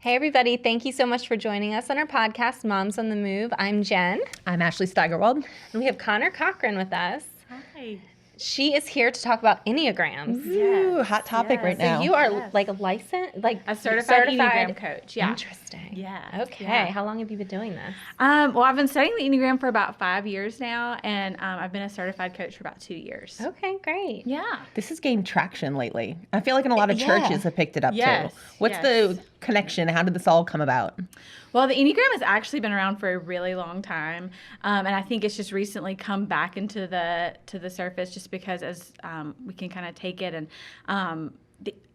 Hey, everybody. Thank you so much for joining us on our podcast, Moms on the Move. I'm Jen. I'm Ashley Steigerwald. And we have Connor Cochran with us. Hi. She is here to talk about Enneagrams. Ooh, hot topic right now. So you are like a licensed, like a certified Enneagram coach. Yeah. Interesting. Yeah. Okay. Yeah. How long have you been doing this? Well, I've been studying the Enneagram for about 5 years now, and I've been a certified coach for about 2 years. Okay, great. Yeah. This has gained traction lately. I feel like in a lot of churches have picked it up Yes, too. What's the connection? How did this all come about? Well, the Enneagram has actually been around for a really long time, and I think it's just recently come back into the surface just because as we can kind of take it and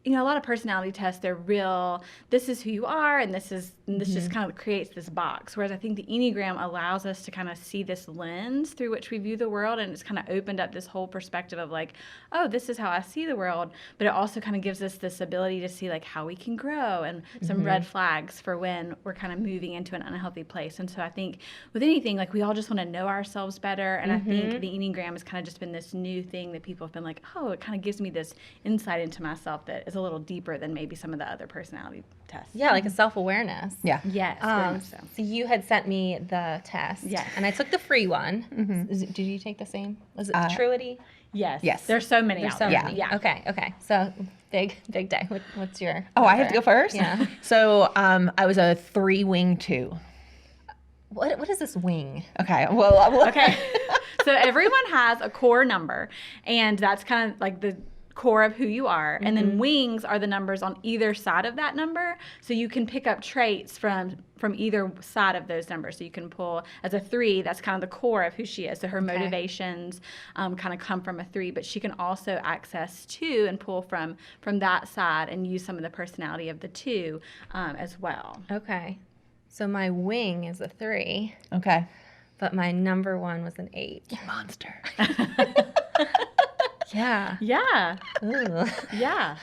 a lot of personality tests, they're real, this is who you are, and this just kind of creates this box. Whereas I think the Enneagram allows us to kind of see this lens through which we view the world, and it's kind of opened up this whole perspective of like, oh, this is how I see the world. But it also kind of gives us this ability to see like how we can grow and some red flags for when we're kind of moving into an unhealthy place. And so I think with anything, like we all just want to know ourselves better. And I think the Enneagram has kind of just been this new thing that people have been like, oh, it kind of gives me this insight into myself that is a little deeper than maybe some of the other personality tests. Yeah, like a self-awareness. Yeah. Yes, very much so. So you had sent me the test. Yes. And I took the free one. Did you take the same? Was it Truity? Yes. Yes. There's so many out there. Many. Yeah. Okay. So big day. What's your Oh, I have to go first? Yeah. So I was a 3-wing 2. What is this wing? Okay. Well, Okay. So everyone has a core number, and that's kind of like the core of who you are. And then wings are the numbers on either side of that number. So you can pick up traits from either side of those numbers. So you can pull as a 3, that's kind of the core of who she is. So her motivations kind of come from a 3, but she can also access 2 and pull from that side and use some of the personality of the 2 as well. Okay. So my wing is a 3. Okay. But my number 1 was an 8. Monster. Yeah. Yeah. Ooh. Yeah.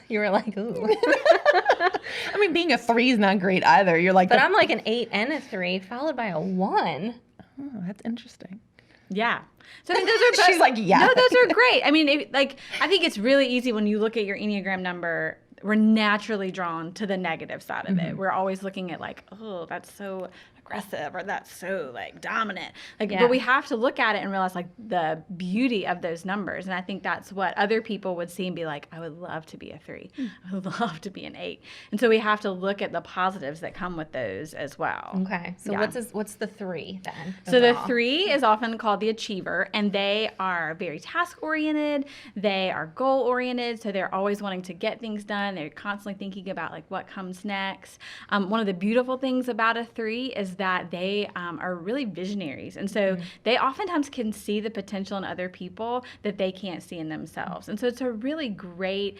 You were like, ooh. I mean, being a 3 is not great either. You're like, But I'm like an 8 and a 3 followed by a 1. oh, that's interesting. Yeah. So I mean, those are both, She's like, yeah. No, those are great. I mean, I think it's really easy when you look at your Enneagram number. We're naturally drawn to the negative side of it. We're always looking at like, oh, that's so aggressive, or that's so like dominant. Like, but we have to look at it and realize like the beauty of those numbers. And I think that's what other people would see and be like, I would love to be a 3. I would love to be an 8. And so we have to look at the positives that come with those as well. Okay. So what's the 3 then? So the 3 is often called the achiever, and they are very task oriented. They are goal oriented. So they're always wanting to get things done. They're constantly thinking about like what comes next. One of the beautiful things about a 3 is that they are really visionaries. And so they oftentimes can see the potential in other people that they can't see in themselves. And so it's a really great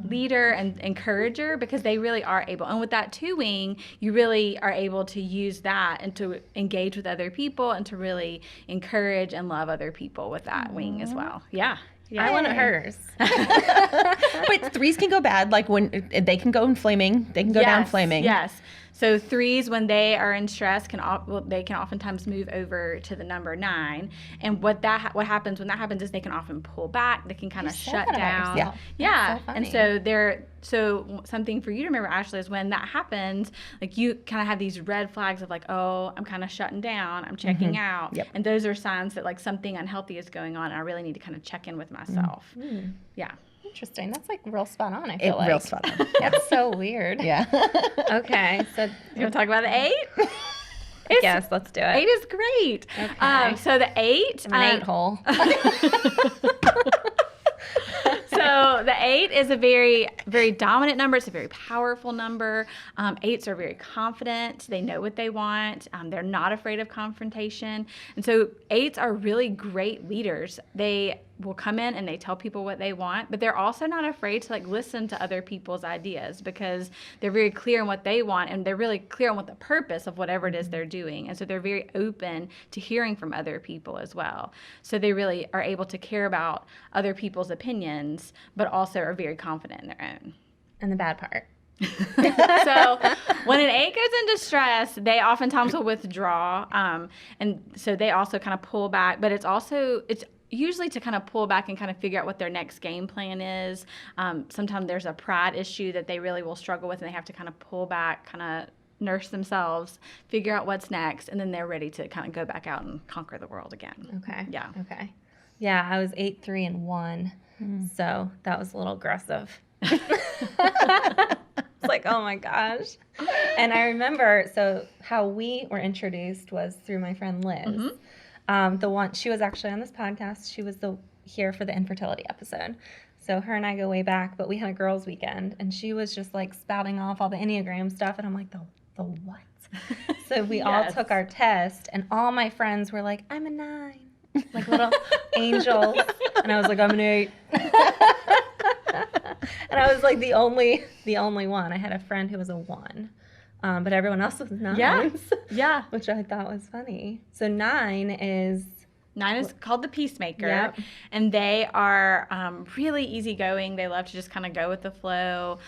leader and encourager, because they really are able. And with that 2 wing, you really are able to use that and to engage with other people and to really encourage and love other people with that wing as well. Yeah. Yeah. I wanted hers. But 3s can go bad. Like when they can go in flaming, they can go down flaming. Yes. So 3s, when they are in stress, they can oftentimes move over to the number 9. And what happens when that happens is they can often pull back. They can kind of shut down. Yeah. Yeah. So and so something for you to remember, Ashley, is when that happens, like you kind of have these red flags of like, oh, I'm kind of shutting down. I'm checking out. Yep. And those are signs that like something unhealthy is going on, and I really need to kind of check in with myself. Yeah. Interesting. That's like real spot on, I feel like. Real spot on. That's so weird. Yeah. Okay. So You want to talk about the 8? yes, let's do it. 8 is great. Okay. So the 8. I'm an 8 hole. So the 8 is a very, very dominant number. It's a very powerful number. 8s are very confident. They know what they want. They're not afraid of confrontation. And so 8s are really great leaders. They will come in and they tell people what they want, but they're also not afraid to like listen to other people's ideas, because they're very clear on what they want, and they're really clear on what the purpose of whatever it is they're doing. And so they're very open to hearing from other people as well. So they really are able to care about other people's opinions, but also are very confident in their own. And the bad part. So when an 8 goes into stress, they oftentimes will withdraw. And so they also kind of pull back, but it's usually to kind of pull back and kind of figure out what their next game plan is. Sometimes there's a pride issue that they really will struggle with, and they have to kind of pull back, kind of nurse themselves, figure out what's next, and then they're ready to kind of go back out and conquer the world again. Okay. Yeah. Okay. Yeah, I was 8, 3, and 1, so that was a little aggressive. It's like, oh my gosh. And I remember, so how we were introduced was through my friend Liz. The one, she was actually on this podcast. She was here for the infertility episode. So her and I go way back, but we had a girls' weekend, and she was just like spouting off all the Enneagram stuff, and I'm like, the what? So we all took our test, and all my friends were like, I'm a 9, like little angels, and I was like, I'm an 8. And I was like the only one. I had a friend who was a 1, but everyone else was 9s. Yeah. Which I thought was funny. So 9 is called the Peacemaker, Yep. and they are really easygoing. They love to just kind of go with the flow.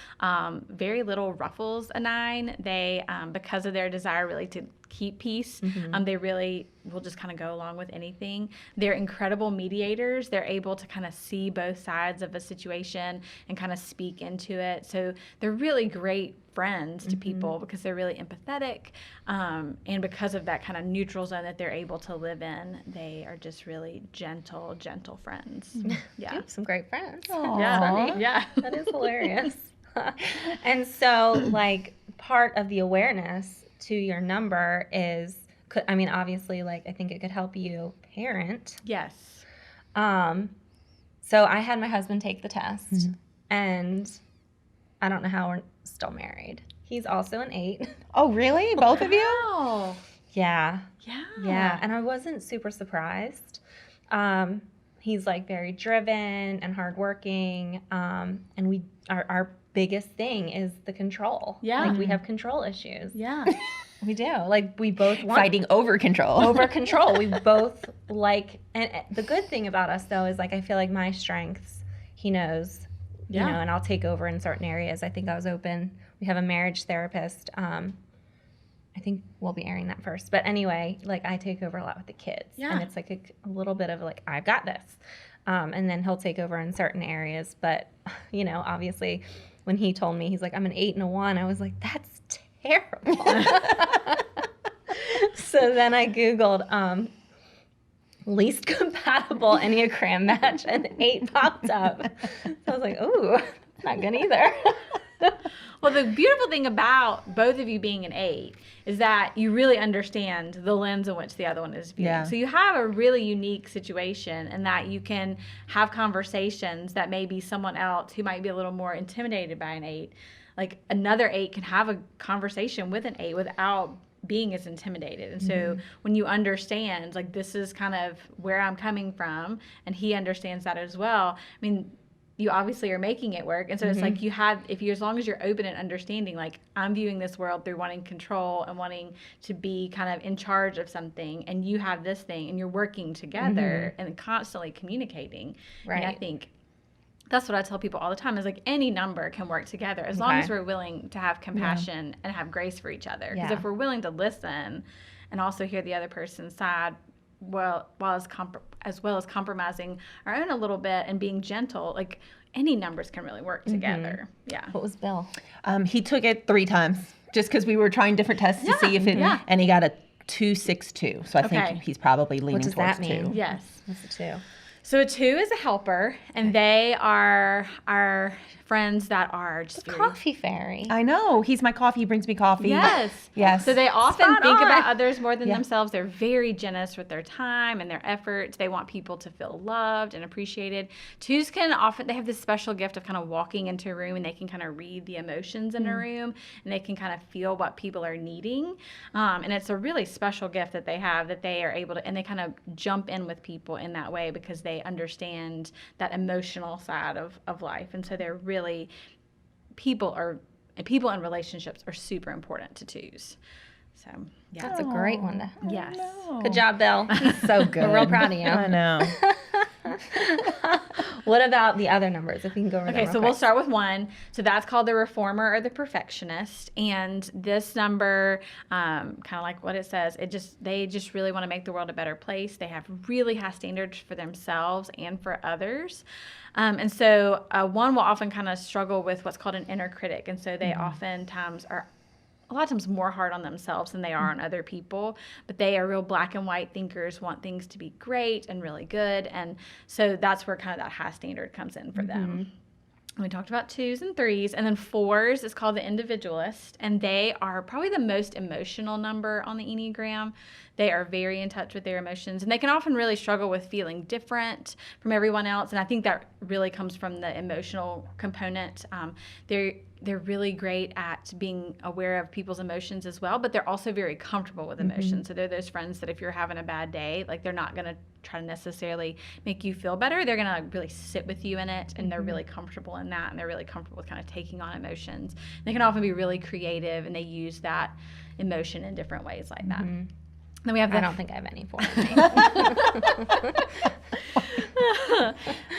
Very little ruffles, a 9. They, because of their desire really to keep peace, they really will just kind of go along with anything. They're incredible mediators. They're able to kind of see both sides of a situation and kind of speak into it. So they're really great friends to people because they're really empathetic, and because of that kind of neutral zone that they're able to live in, they are just really gentle friends. Yeah. You have some great friends. Yeah. That is hilarious. And so, like, part of the awareness to your number is, I mean, obviously, like, I think it could help you parent. Yes. So I had my husband take the test, and I don't know how we're still married. He's also an 8. Oh, really? Both of you? Oh. Yeah. Yeah. And I wasn't super surprised. He's like very driven and hardworking. And our biggest thing is the control. Yeah. Like, we have control issues. Yeah. We do. Like, we both want Fighting over control. over control. We both like, and the good thing about us though is, like, I feel like my strengths, he knows, you know, and I'll take over in certain areas. I think I was open. We have a marriage therapist. I think we'll be airing that first. But anyway, like, I take over a lot with the kids. Yeah. And it's like a little bit of like, I've got this. And then he'll take over in certain areas. But, you know, obviously when he told me, he's like, I'm an 8 and a 1, I was like, that's terrible. So then I Googled least compatible Enneagram match, and 8 popped up. So I was like, ooh, not good either. Well, the beautiful thing about both of you being an 8 is that you really understand the lens in which the other one is viewing. Yeah. So you have a really unique situation in that you can have conversations that maybe someone else who might be a little more intimidated by an 8, like another 8 can have a conversation with an 8 without being as intimidated. And so when you understand, like, this is kind of where I'm coming from, and he understands that as well, I mean, you obviously are making it work. And so it's like as long as you're open and understanding, like, I'm viewing this world through wanting control and wanting to be kind of in charge of something, and you have this thing, and you're working together and constantly communicating. Right. And I think that's what I tell people all the time is, like, any number can work together as long as we're willing to have compassion and have grace for each other. Because if we're willing to listen and also hear the other person's side, as well as compromising our own a little bit and being gentle, like, any numbers can really work together. Yeah. What was Bill? He took it 3 times just because we were trying different tests to see if it, and he got a 262. So I think he's probably leaning does towards that mean? 2. Yes. What's the 2? So a 2 is a helper, and they are our friends that are just very... Coffee fairy. I know. He's my coffee. He brings me coffee. Yes. Yes. So they often Spot think on. about others more than themselves. They're very generous with their time and their efforts. They want people to feel loved and appreciated. 2s can often, they have this special gift of kind of walking into a room, and they can kind of read the emotions in a room, and they can kind of feel what people are needing. And it's a really special gift that they have, that they are able to, and they kind of jump in with people in that way because they understand that emotional side of life. And so they're really, people and relationships are super important to 2s. So yeah, That's a great one to have. yes. Good job, Bill. So good. We're real proud of you. I know. What about the other numbers? If we can go over them Okay, real so quick. we'll start with 1. So that's called the reformer or the perfectionist. And this number, kind of like what it says, they just really want to make the world a better place. They have really high standards for themselves and for others. And so 1 will often kind of struggle with what's called an inner critic. And so they oftentimes are a lot of times more hard on themselves than they are on other people, but they are real black and white thinkers, want things to be great and really good. And so that's where kind of that high standard comes in for them. We talked about 2s and 3s, and then 4s is called the individualist, and they are probably the most emotional number on the Enneagram. They are very in touch with their emotions, and they can often really struggle with feeling different from everyone else, and I think that really comes from the emotional component. They're really great at being aware of people's emotions as well, but they're also very comfortable with emotions. So they're those friends that if you're having a bad day, like they're not going to try to necessarily make you feel better. They're going to really sit with you in it, and they're really comfortable in that, and they're really comfortable with kind of taking on emotions. They can often be really creative, and they use that emotion in different ways like that. Then we have I don't think I have any 4.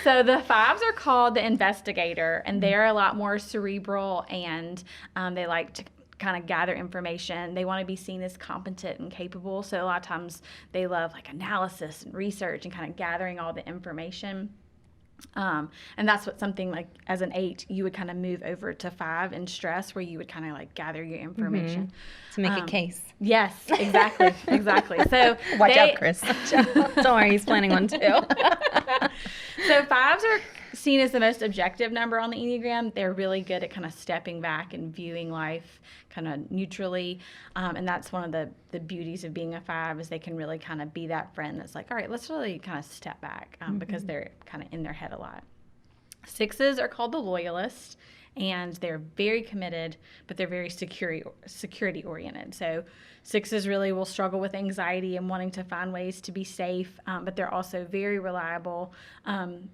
So the 5s are called the investigator, and they're a lot more cerebral, and they like to kind of gather information. They want to be seen as competent and capable. So a lot of times they love like analysis and research and kind of gathering all the information. And that's what something like as an 8, you would kind of move over to 5 in stress, where you would kind of like gather your information. To make a case. Yes, exactly. Exactly. So Watch out, Chris. Don't worry, he's planning one too. So 5s are seen as the most objective number on the Enneagram. They're really good at kind of stepping back and viewing life kind of neutrally. And that's one of the beauties of being a 5, is they can really kind of be that friend that's like, all right, let's really kind of step back, because they're kind of in their head a lot. 6s are called the loyalist, and they're very committed, but they're very security oriented. So 6s really will struggle with anxiety and wanting to find ways to be safe, but they're also very reliable.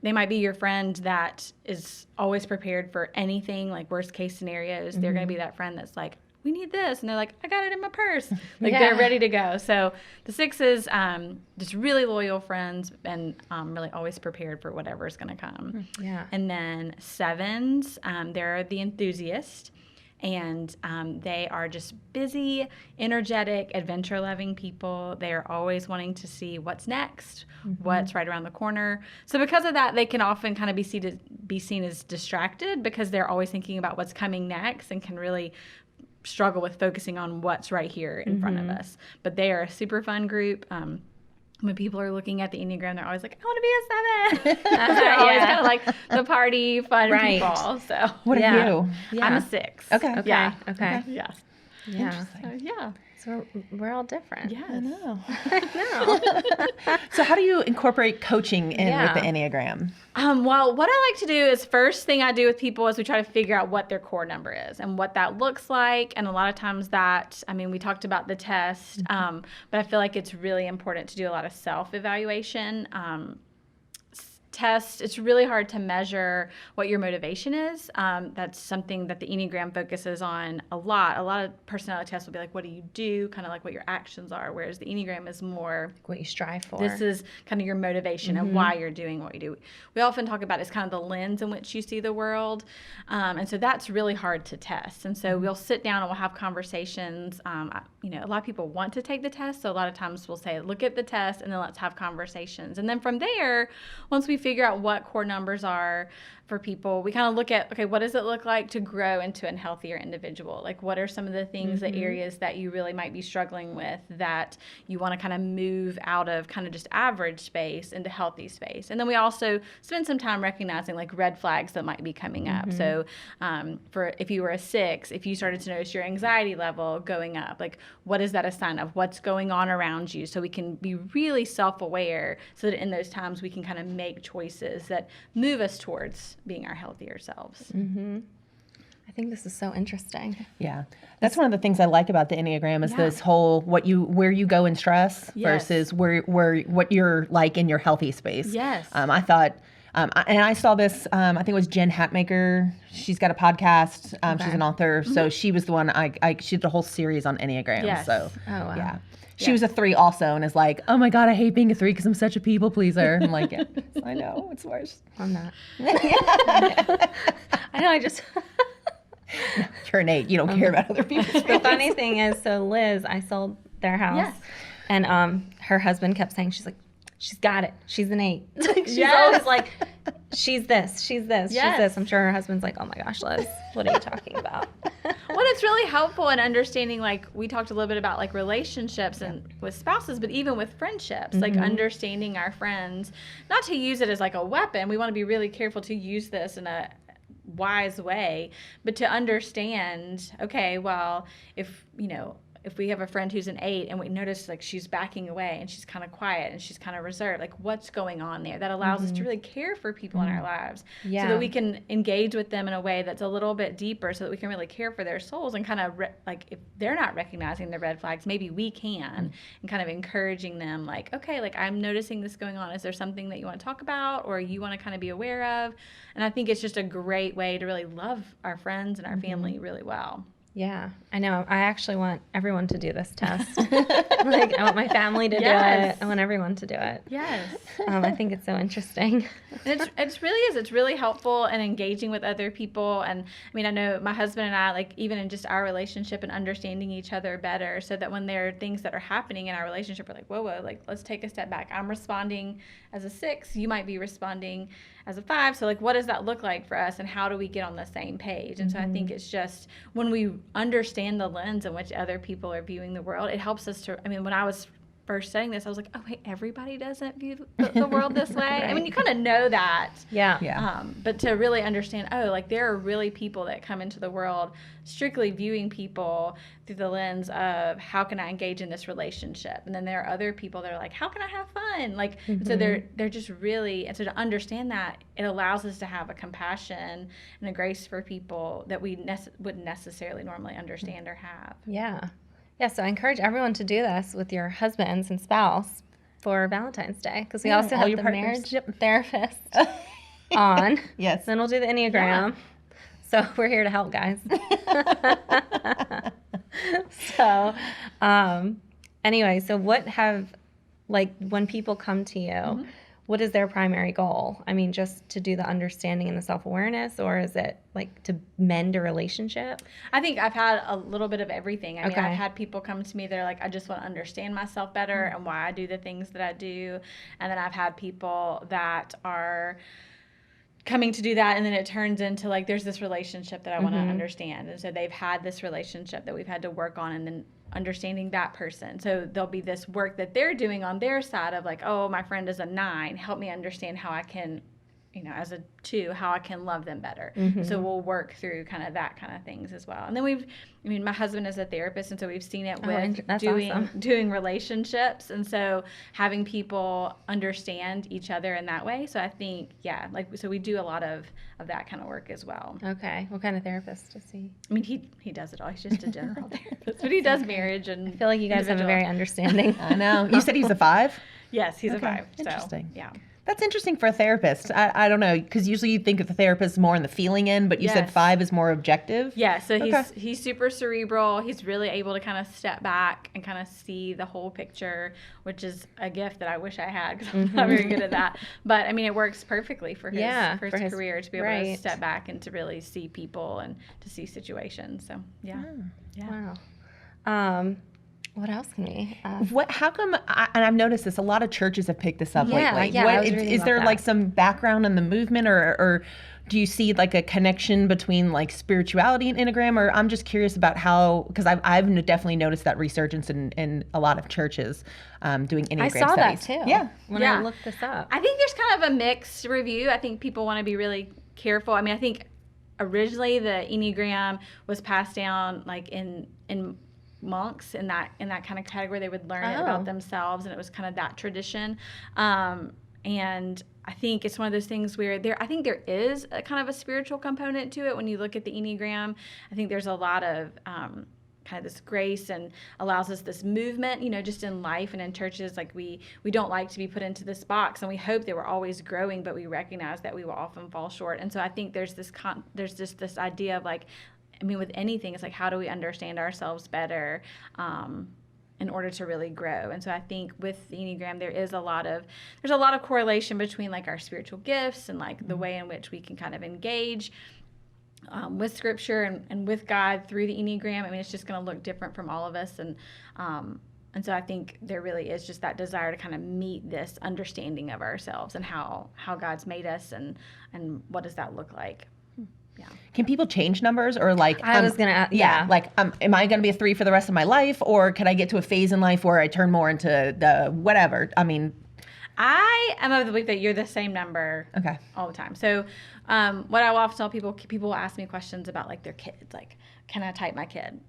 They might be your friend that is always prepared for anything, like worst case scenarios. They're going to be that friend that's like, we need this, and they're like, I got it in my purse. Like they're ready to go. So the 6s, just really loyal friends, and really always prepared for whatever is going to come. Yeah. And then 7s, they're the enthusiast, and they are just busy, energetic, adventure-loving people. They are always wanting to see what's next, what's right around the corner. So because of that, they can often kind of be seen as distracted, because they're always thinking about what's coming next, and can really struggle with focusing on what's right here in front of us. But they are a super fun group. When people are looking at the Enneagram, they're always like, I want to be a 7. They're always kind of like the party, fun people. So What are you? Yeah. I'm a 6. Okay. Okay. Yeah. Okay. Yes. Yeah. So, yeah. So we're all different. Yes. I know. I know. So how do you incorporate coaching in Yeah. with the Enneagram? Well, what I like to do is, first thing I do with people is we try to figure out what their core number is and what that looks like. And a lot of times we talked about the test, but I feel like it's really important to do a lot of self-evaluation. Test, it's really hard to measure what your motivation is. That's something that the Enneagram focuses on a lot. A lot of personality tests will be like, what do you do? Kind of like what your actions are, whereas the Enneagram is more What you strive for. this is kind of your motivation and why you're doing what you do. We often talk about it's kind of the lens in which you see the world. And so that's really hard to test. And so we'll sit down and we'll have conversations. A lot of people want to take the test. So a lot of times we'll say, look at the test and then let's have conversations. And then from there, once we figure out what core numbers are for people, we kind of look at, okay, what does it look like to grow into a healthier individual? Like, what are some of the things, the areas that you really might be struggling with that you want to kind of move out of kind of just average space into healthy space? And then we also spend some time recognizing like red flags that might be coming up. So if you were a 6, if you started to notice your anxiety level going up, like what is that a sign of? What's going on around you? So we can be really self-aware, so that in those times we can kind of make choices that move us towards being our healthier selves. I think this is so interesting. Yeah, that's one of the things I like about the Enneagram is this whole where you go in stress versus where what you're like in your healthy space. Yes. I thought And I saw this, I think it was Jen Hatmaker. She's got a podcast. She's an author. So she was the one, she did a whole series on Enneagram. Yes. So, Oh, wow. yeah. She was a 3 also and is like, oh my God, I hate being a 3 because I'm such a people pleaser. I'm like, yeah, I know, it's worse. I'm not. I know, I just... You're an 8. You don't care about other people's The feelings. funny thing is, so Liz, I sold their house. Yes. And her husband kept saying, she's like, she's got it. She's an 8. She's Yes. always like, she's this, she's this, Yes. she's this. I'm sure her husband's like, oh my gosh, Liz, what are you talking about? Well, it's really helpful in understanding, like, we talked a little bit about, like, relationships and with spouses, but even with friendships, like, understanding our friends, not to use it as, like, a weapon. We want to be really careful to use this in a wise way, but to understand, okay, well, if we have a friend who's an 8 and we notice like she's backing away and she's kind of quiet and she's kind of reserved, like what's going on there? That allows us to really care for people in our lives, so that we can engage with them in a way that's a little bit deeper, so that we can really care for their souls and kind of like if they're not recognizing the red flags, maybe we can, and kind of encouraging them like, okay, like I'm noticing this going on. Is there something that you want to talk about or you want to kind of be aware of? And I think it's just a great way to really love our friends and our family really well. Yeah, I know. I actually want everyone to do this test. Like, I want my family to do it. I want everyone to do it. Yes. I think it's so interesting. And it's really is. It's really helpful in engaging with other people. And I mean, I know my husband and I, like, even in just our relationship and understanding each other better, so that when there are things that are happening in our relationship, we're like, whoa, like, let's take a step back. I'm responding as a 6. You might be responding as a 5. So, like, what does that look like for us? And how do we get on the same page? And so I think it's just when we understand the lens in which other people are viewing the world, it helps us to, I mean, when I was first studying this, I was like, oh, wait, everybody doesn't view the world this way. Right. I mean, you kind of know that. Yeah. But to really understand, oh, like there are really people that come into the world strictly viewing people through the lens of how can I engage in this relationship? And then there are other people that are like, how can I have fun? Like, so they're just really, and so to understand that, it allows us to have a compassion and a grace for people that we wouldn't necessarily normally understand or have. Yeah. Yeah, so I encourage everyone to do this with your husbands and spouse for Valentine's Day, because we also have the marriage therapist on. Yes. Then we'll do the Enneagram. So we're here to help, guys. So anyway, so when people come to you, what is their primary goal? I mean, just to do the understanding and the self-awareness, or is it like to mend a relationship? I think I've had a little bit of everything. I mean, Okay. I've had people come to me, they're like, I just want to understand myself better and why I do the things that I do. And then I've had people that are coming to do that, and then it turns into like there's this relationship that I want to understand, and so they've had this relationship that we've had to work on, and then understanding that person. So there'll be this work that they're doing on their side of like, oh, my friend is a 9, help me understand how I can, as a 2, how I can love them better. So we'll work through kind of that kind of things as well. And then my husband is a therapist, and so we've seen it with doing relationships, and so having people understand each other in that way. So I think, so we do a lot of that kind of work as well. Okay. What kind of therapist is he? I mean, he does it all. He's just a general therapist, but he does marriage and I feel like you guys have a very understanding. I know. You said he's a 5? Yes, he's a 5. Interesting. So, yeah. That's interesting for a therapist. I don't know, because usually you think of the therapist more in the feeling end, but you said 5 is more objective. Yeah, so he's super cerebral. He's really able to kind of step back and kind of see the whole picture, which is a gift that I wish I had, because I'm not very good at that. But I mean, it works perfectly for his career to be able to step back and to really see people and to see situations. So Wow. What else can we? How come? And I've noticed this. A lot of churches have picked this up lately. Yeah. Is there like some background in the movement, or do you see like a connection between like spirituality and Enneagram? Or I'm just curious about how, because I've definitely noticed that resurgence in a lot of churches doing Enneagram I saw studies. that too. Yeah. When I looked this up. I think there's kind of a mixed review. I think people want to be really careful. I mean, I think originally the Enneagram was passed down like in monks in that kind of category. They would learn it about themselves, and it was kind of that tradition. And I think it's one of those things where I think there is a kind of a spiritual component to it. When you look at the Enneagram, I think there's a lot of kind of this grace and allows us this movement, just in life and in churches. Like we don't like to be put into this box, and we hope that we're always growing, but we recognize that we will often fall short. And so I think there's just this idea of like, with anything, it's like, how do we understand ourselves better in order to really grow? And so I think with the Enneagram, there's a lot of correlation between like our spiritual gifts and like the way in which we can kind of engage with Scripture and with God through the Enneagram. It's just going to look different from all of us. And so I think there really is just that desire to kind of meet this understanding of ourselves and how God's made us and what does that look like. Yeah. Can people change numbers, or like I was gonna ask, yeah. like am I going to be a 3 for the rest of my life, or can I get to a phase in life where I turn more into the whatever? I am of the belief that you're the same number all the time. So what I will often tell people will ask me questions about like their kids, like, can I type my kid?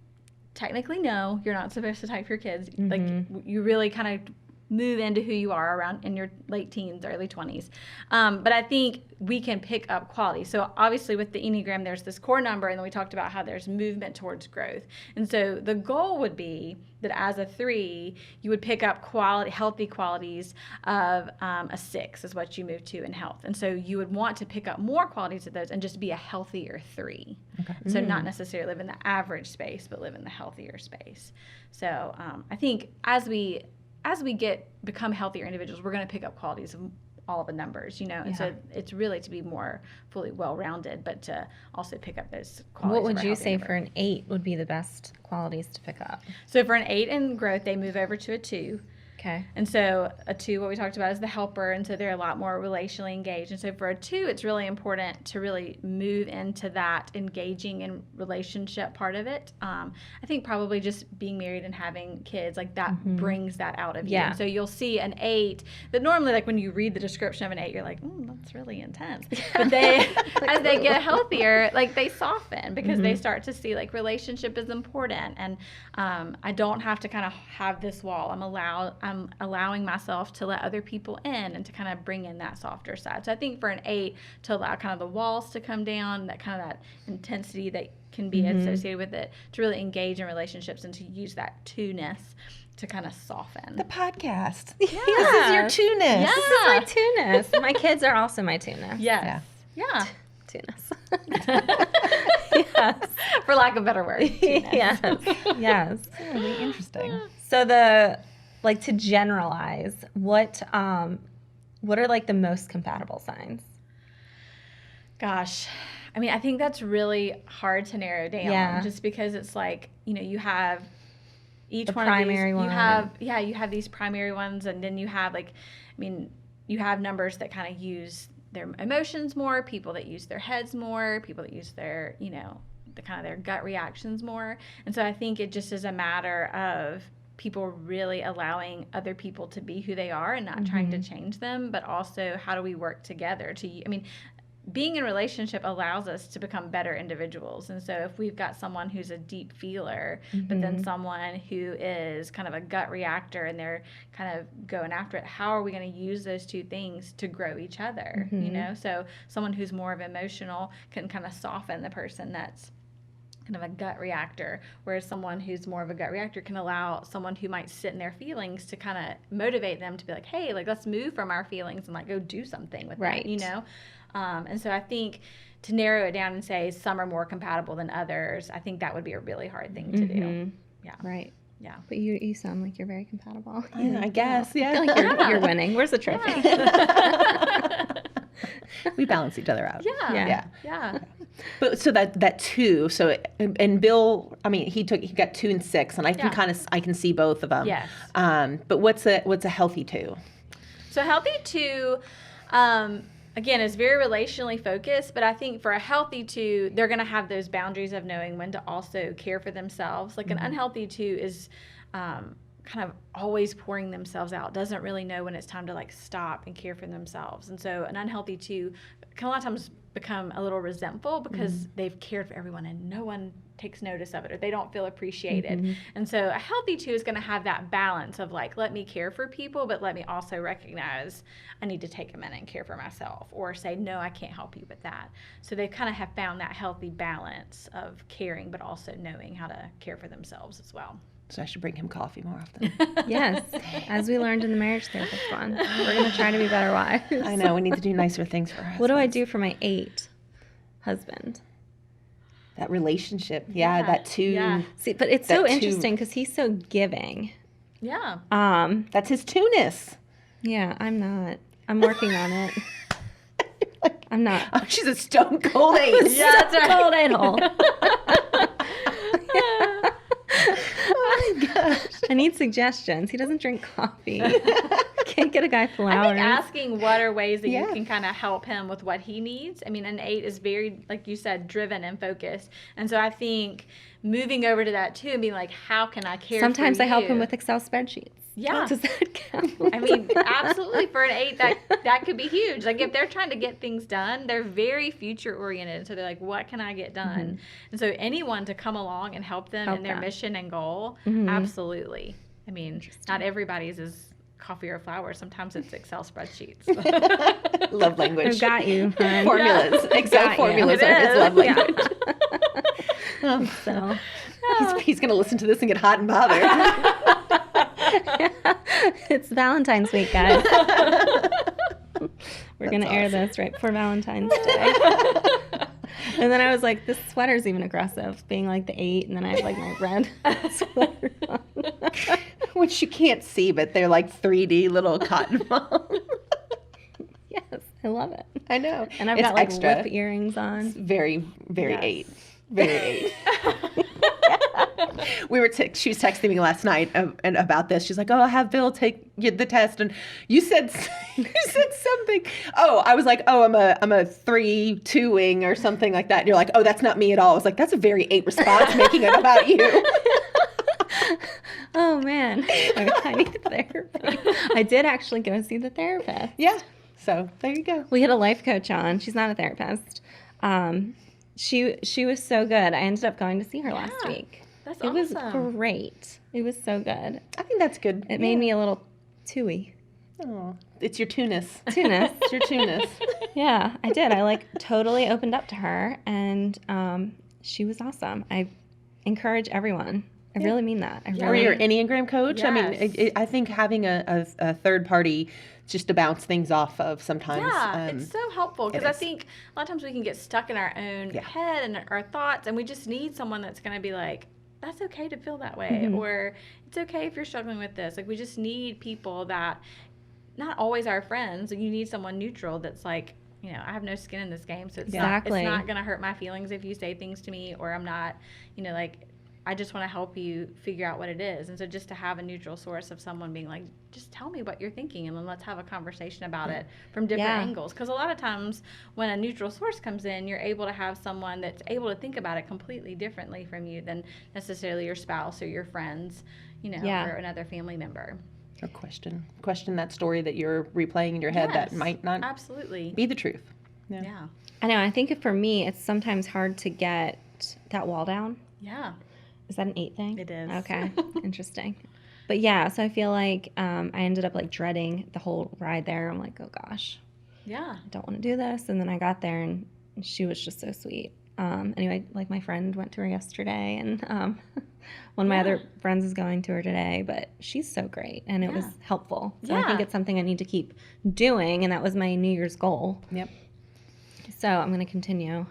Technically, no, you're not supposed to type your kids. Like you really kind of move into who you are around in your late teens, early 20s. But I think we can pick up quality. So obviously with the Enneagram, there's this core number, and then we talked about how there's movement towards growth. And so the goal would be that as a 3, you would pick up healthy qualities of a 6 is what you move to in health. And so you would want to pick up more qualities of those and just be a healthier 3. Okay. So not necessarily live in the average space, but live in the healthier space. So I think as we become healthier individuals, we're going to pick up qualities of all of the numbers, And so it's really to be more fully well-rounded, but to also pick up those qualities. What would you say for an 8 would be the best qualities to pick up? So for an 8 in growth, they move over to a 2. Okay. And so a 2, what we talked about, is the helper, and so they're a lot more relationally engaged. And so for a 2, it's really important to really move into that engaging in relationship part of it. I think probably just being married and having kids, like that brings that out of you. And so you'll see an 8 that normally, like when you read the description of an 8, you're like, that's really intense. But they, as they get healthier, like they soften because they start to see like relationship is important. And I don't have to kind of have this wall. I'm allowing myself to let other people in and to kind of bring in that softer side. So I think for an 8, to allow kind of the walls to come down, that kind of that intensity that can be associated with it, to really engage in relationships and to use that 2-ness to kind of soften. The podcast. Yeah. This is your 2-ness. Yeah. This is my 2-ness. My kids are also my 2-ness. Yes. Yeah. 2-ness. Yes. For lack of a better word. 2-ness. Yes. Yes. Really interesting. So to generalize, what are like the most compatible signs? Gosh, I think that's really hard to narrow down, just because it's like, you have each the one primary of these, one. you have these primary ones, and then you have you have numbers that kind of use their emotions more, people that use their heads more, people that use their, the kind of their gut reactions more. And so I think it just is a matter of people really allowing other people to be who they are and not trying to change them, but also how do we work together being in a relationship allows us to become better individuals. And so if we've got someone who's a deep feeler, but then someone who is kind of a gut reactor and they're kind of going after it, how are we going to use those two things to grow each other? So someone who's more of emotional can kind of soften the person that's kind of a gut reactor, whereas someone who's more of a gut reactor can allow someone who might sit in their feelings to kind of motivate them to be like, hey, like let's move from our feelings and like go do something with that, and so I think to narrow it down and say some are more compatible than others, I think that would be a really hard thing to do. Yeah. Right. Yeah. But you sound like you're very compatible. I guess. Yeah. I feel like you're winning. Where's the trophy? We balance each other out. Yeah. But so that 2. So and Bill, he got 2 and 6, and I can I can see both of them. Yes. But what's a healthy 2? So healthy 2. Again, is very relationally focused, but I think for a healthy 2, they're going to have those boundaries of knowing when to also care for themselves. Like an unhealthy 2 is kind of always pouring themselves out, doesn't really know when it's time to like stop and care for themselves. And so an unhealthy 2 can a lot of times become a little resentful because they've cared for everyone and no one takes notice of it, or they don't feel appreciated. And so a healthy 2 is going to have that balance of like, let me care for people, but let me also recognize I need to take a minute and care for myself, or say, no, I can't help you with that. So they kind of have found that healthy balance of caring, but also knowing how to care for themselves as well. So I should bring him coffee more often. Yes, as we learned in the marriage therapist one. We're going to try to be better wives. I know, we need to do nicer things for us. What do I do for my 8 husband? That relationship. Yeah, that 2. Yeah. See, but it's That so 2. interesting because he's so giving. Yeah. That's his 2-ness. Yeah, I'm not. I'm working on it. I'm not. Oh, she's a stone cold 8. Yeah, that's right. Cold anal. Oh my gosh. I need suggestions. He doesn't drink coffee. Can't get a guy I flowers. think asking what are ways that Yeah. you can kind of help him with what he needs. I mean, an 8 is very, like you said, driven and focused. And so I think moving over to that too and being like, how can I care Sometimes for I help you? him with Excel spreadsheets. Yeah. Does that count? I mean, absolutely, for an 8, that could be huge. Like, if they're trying to get things done, they're very future oriented. So they're like, what can I get done? And so anyone to come along and help them in their that. mission and goal, absolutely. I mean, not everybody's is coffee or flowers. Sometimes it's Excel spreadsheets. Love language. I've got you. Hon. Formulas. Excel Got you. formulas It are his is, love yeah. language. So He's going to listen to this and get hot and bothered. it's Valentine's week, guys. We're going to air this right before Valentine's Day. And then I was like, this sweater's even aggressive, being like the 8, and then I have like my red sweater on. Which you can't see, but they're like 3D little cotton balls. Yes, I love it. I know. And I've It's got like extra. lip earrings on. Very, very Yes. 8. Very 8. She was texting me last night and about this. She's like, "Oh, I'll have Bill take the test." And you said something. Oh, I was like, "Oh, I'm a 3-2 wing or something like that." And you're like, "Oh, that's not me at all." I was like, "That's a very 8 response, making it about you." Oh man, I need therapy. I did actually go see the therapist. Yeah. So there you go. We had a life coach on. She's not a therapist. She was so good. I ended up going to see her last week. That's It was awesome. great. It was so good. I think that's good. It made me a little tooey. Oh, it's your 2-ness. Tunis. It's your 2-ness. Yeah, I did. I like totally opened up to her, and she was awesome. I encourage everyone. I really mean that. I Or really. your Enneagram coach. I mean, Yes. I think having a third party just to bounce things off of sometimes. Yeah, it's so helpful because it I is. think a lot of times we can get stuck in our own head and our thoughts, and we just need someone that's going to be like, that's okay to feel that way, or it's okay if you're struggling with this. Like, we just need people that, not always our friends, you need someone neutral that's like, you know, I have no skin in this game, so it's Exactly. not going to hurt my feelings if you say things to me, or I'm not, you know, like, I just want to help you figure out what it is. And so just to have a neutral source of someone being like, just tell me what you're thinking, and then let's have a conversation about it from different angles. Because a lot of times when a neutral source comes in, you're able to have someone that's able to think about it completely differently from you than necessarily your spouse or your friends, you know, or another family member. Or question that story that you're replaying in your head that might not absolutely be the truth. Yeah. I know. I think for me, it's sometimes hard to get that wall down. Yeah. Is that an 8 thing? It is. Okay. Interesting. But yeah, so I feel like I ended up like dreading the whole ride there. I'm like, oh gosh, Yeah. I don't want to do this. And then I got there and she was just so sweet. Anyway, like my friend went to her yesterday, and one of my other friends is going to her today, but she's so great and it was helpful. So I think it's something I need to keep doing, and that was my New Year's goal. Yep. So I'm going to continue.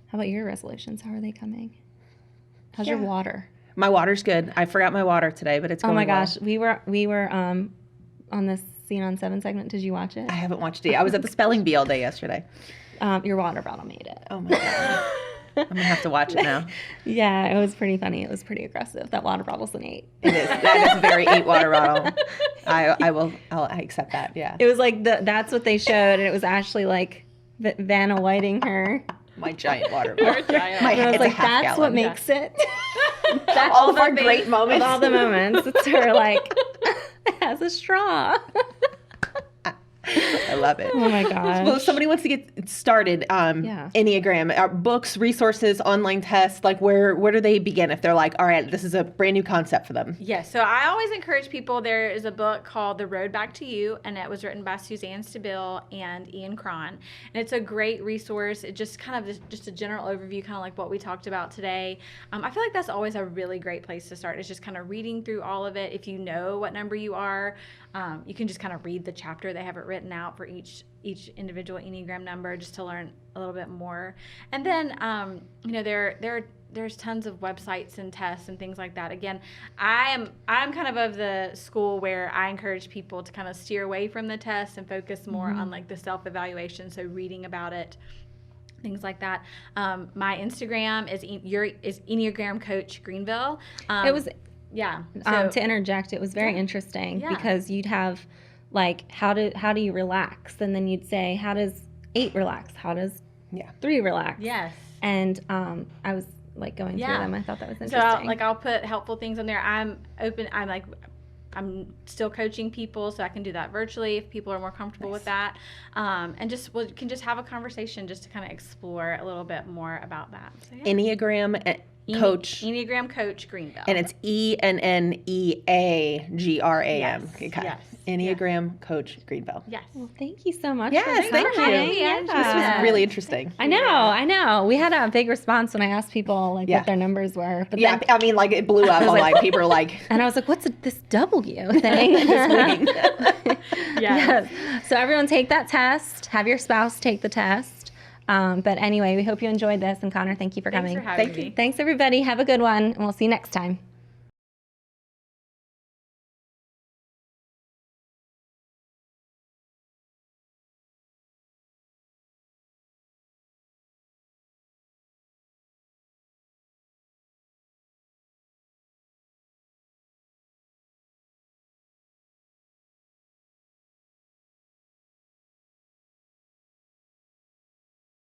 How about your resolutions? How are they coming? How's your water? My water's good. I forgot my water today, but it's going Oh my well. gosh, we were on this Scene on 7 segment. Did you watch it? I haven't watched it yet. I was at the spelling bee all day yesterday. Your water bottle made it. Oh my God. I'm going to have to watch it now. Yeah, it was pretty funny. It was pretty aggressive. That water bottle's an 8. It is. That is a very 8 water bottle. I accept that. Yeah. It was like that's what they showed, and it was actually like Vanna Whiting her. My giant water bottle. giant. My, And I was it's like, a half that's gallon. what makes it. That's all of the our thing. great moments. Of all the moments, it's her like, it has a straw. I love it. Oh my gosh. Well, if somebody wants to get started, Enneagram, books, resources, online tests, like where do they begin if they're like, all right, this is a brand new concept for them? Yes. So I always encourage people, there is a book called The Road Back to You, and it was written by Suzanne Stabile and Ian Cron. And it's a great resource. It just kind of just a general overview, kind of like what we talked about today. I feel like that's always a really great place to start. It's just kind of reading through all of it. If you know what number you are, you can just kind of read the chapter. They have it written out for each individual Enneagram number just to learn a little bit more. And then, there's tons of websites and tests and things like that. Again, I'm kind of the school where I encourage people to kind of steer away from the tests and focus more on like the self-evaluation. So reading about it, things like that. My Instagram is Enneagram Coach Greenville. It was Yeah. to interject, it was very interesting because you'd have like how do you relax, and then you'd say how does 8 relax, how does 3 relax. Yes. And I was like going through them. I thought that was interesting. So I'll put helpful things on there. I'm open. I'm still coaching people, so I can do that virtually if people are more comfortable with that. And can just have a conversation just to kind of explore a little bit more about that. So, Enneagram Coach. Enneagram Coach Greenville. And it's ENNEAGRAM. Yes. Okay. Yes. Enneagram Coach Greenville. Yes. Well, thank you so much. Yes, for thank coming. you. Yeah. This was really interesting. I know. We had a big response when I asked people like what their numbers were. But then, I mean, like it blew up. Like people are like, and I was like, "What's this W thing?" Yes. So everyone take that test. Have your spouse take the test. But anyway, we hope you enjoyed this. And Connor, thank you for coming. Thanks for having me. Thanks, everybody. Have a good one, and we'll see you next time.